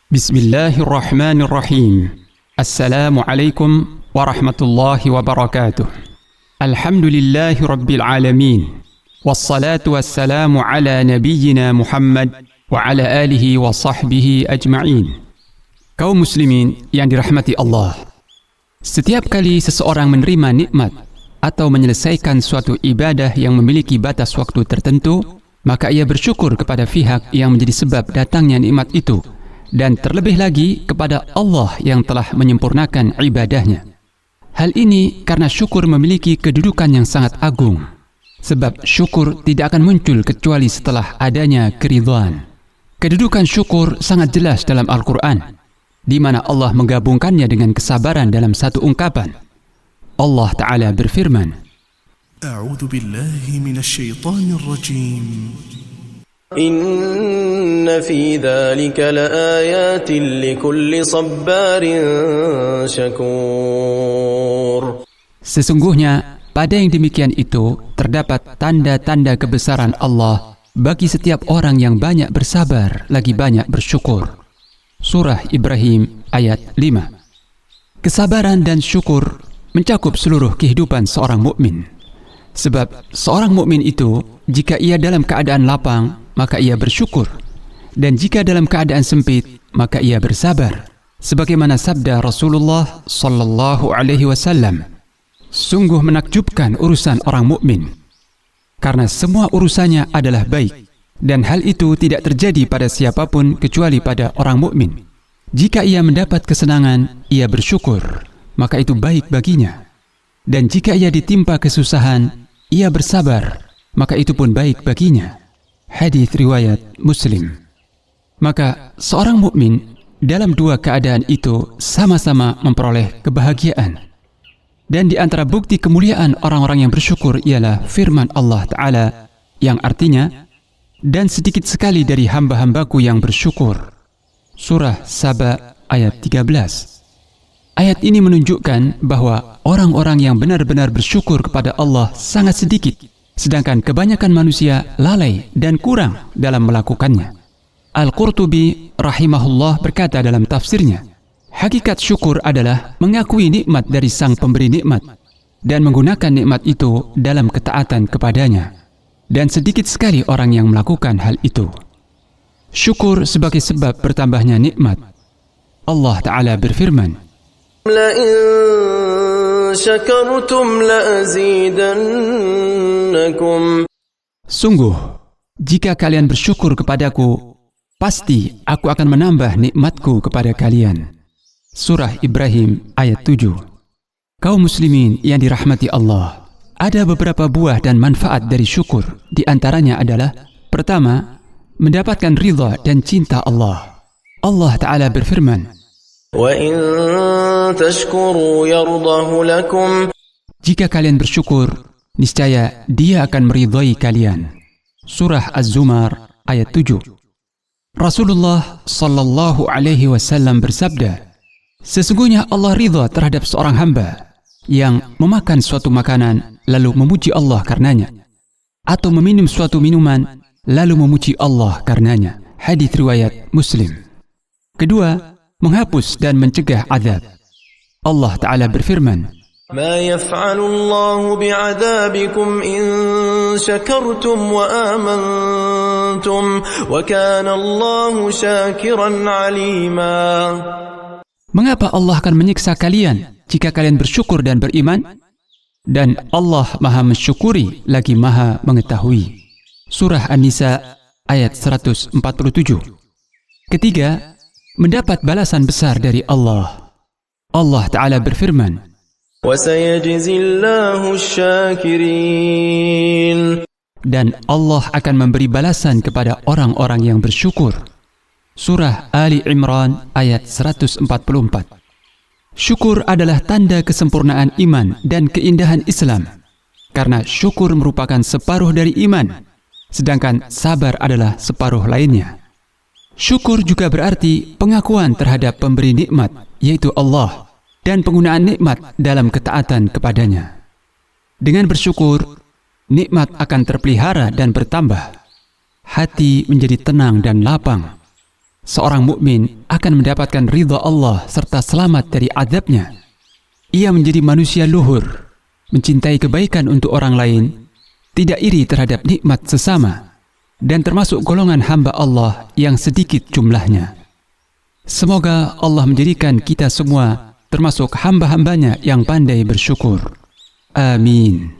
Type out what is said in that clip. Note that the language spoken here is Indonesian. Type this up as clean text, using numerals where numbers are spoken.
Bismillahirrahmanirrahim. Assalamualaikum warahmatullahi wabarakatuh. Alhamdulillahi rabbil alamin. Wassalatu wassalamu ala nabiyyina Muhammad wa ala alihi wa sahbihi ajma'in. Kaum muslimin yang dirahmati Allah, setiap kali seseorang menerima nikmat atau menyelesaikan suatu ibadah yang memiliki batas waktu tertentu, maka ia bersyukur kepada pihak yang menjadi sebab datangnya nikmat itu, dan terlebih lagi kepada Allah yang telah menyempurnakan ibadahnya. Hal ini karena syukur memiliki kedudukan yang sangat agung, sebab syukur tidak akan muncul kecuali setelah adanya keridhaan. Kedudukan syukur sangat jelas dalam Al-Quran, di mana Allah menggabungkannya dengan kesabaran dalam satu ungkapan. Allah Ta'ala berfirman, A'udzu billahi minasyaitonir rajim. Inna fi dzalika laayatin likulli sabbarin syakur. Sesungguhnya pada yang demikian itu terdapat tanda-tanda kebesaran Allah bagi setiap orang yang banyak bersabar lagi banyak bersyukur. Surah Ibrahim ayat 5. Kesabaran dan syukur mencakup seluruh kehidupan seorang mukmin. Sebab seorang mukmin itu jika ia dalam keadaan lapang maka ia bersyukur, dan jika dalam keadaan sempit maka ia bersabar. Sebagaimana sabda Rasulullah sallallahu alaihi wasallam, sungguh menakjubkan urusan orang mukmin, karena semua urusannya adalah baik, dan hal itu tidak terjadi pada siapapun kecuali pada orang mukmin. Jika ia mendapat kesenangan, ia bersyukur, maka itu baik baginya. Dan jika ia ditimpa kesusahan, ia bersabar, maka itu pun baik baginya. Hadis riwayat Muslim. Maka seorang mukmin dalam dua keadaan itu sama-sama memperoleh kebahagiaan. Dan di antara bukti kemuliaan orang-orang yang bersyukur ialah firman Allah Ta'ala yang artinya, dan sedikit sekali dari hamba-hambaku yang bersyukur. Surah Saba ayat 13. Ayat ini menunjukkan bahwa orang-orang yang benar-benar bersyukur kepada Allah sangat sedikit, sedangkan kebanyakan manusia lalai dan kurang dalam melakukannya. Al-Qurtubi rahimahullah berkata dalam tafsirnya, hakikat syukur adalah mengakui nikmat dari sang pemberi nikmat dan menggunakan nikmat itu dalam ketaatan kepadanya. Dan sedikit sekali orang yang melakukan hal itu. Syukur sebagai sebab bertambahnya nikmat. Allah Ta'ala berfirman, لئن شكرتم لأزيدنكم. Sungguh, jika kalian bersyukur kepadaku, pasti aku akan menambah nikmatku kepada kalian. Surah Ibrahim ayat 7. Kaum muslimin yang dirahmati Allah, ada beberapa buah dan manfaat dari syukur. Di antaranya adalah, pertama, mendapatkan ridha dan cinta Allah. Allah Ta'ala berfirman, وَإِن تَشْكُرُوا يَرْضَهُ لَكُمْ. jika kalian bersyukur, niscaya Dia akan meridhai kalian. Surah Az-Zumar ayat 7. Rasulullah sallallahu alaihi wasallam bersabda, sesungguhnya Allah ridha terhadap seorang hamba yang memakan suatu makanan lalu memuji Allah karenanya, atau meminum suatu minuman lalu memuji Allah karenanya. Hadis riwayat Muslim. Kedua, menghapus dan mencegah azab. Allah Ta'ala berfirman, مَا يَفْعَلُ اللَّهُ بِعَذَابِكُمْ إِن شَكَرْتُمْ وَآمَنْتُمْ وَكَانَ اللَّهُ شَاكِرًا عَلِيمًا. mengapa Allah akan menyiksa kalian jika kalian bersyukur dan beriman? Dan Allah Maha mensyukuri lagi Maha mengetahui. Surah An-Nisa ayat 147. Ketiga, mendapat balasan besar dari Allah. Allah Ta'ala berfirman, وَسَيَجْزِي اللَّهُ الشَّاكِرِينَ. dan Allah akan memberi balasan kepada orang-orang yang bersyukur. Surah Ali Imran ayat 144. Syukur adalah tanda kesempurnaan iman dan keindahan Islam, karena syukur merupakan separuh dari iman, sedangkan sabar adalah separuh lainnya. Syukur juga berarti pengakuan terhadap pemberi nikmat, yaitu Allah, dan penggunaan nikmat dalam ketaatan kepadanya. Dengan bersyukur, nikmat akan terpelihara dan bertambah. Hati menjadi tenang dan lapang. seorang mukmin akan mendapatkan ridha Allah serta selamat dari azabnya. Ia menjadi manusia luhur, mencintai kebaikan untuk orang lain, tidak iri terhadap nikmat sesama, dan termasuk golongan hamba Allah yang sedikit jumlahnya. Semoga Allah menjadikan kita semua termasuk hamba-hambanya yang pandai bersyukur. Amin.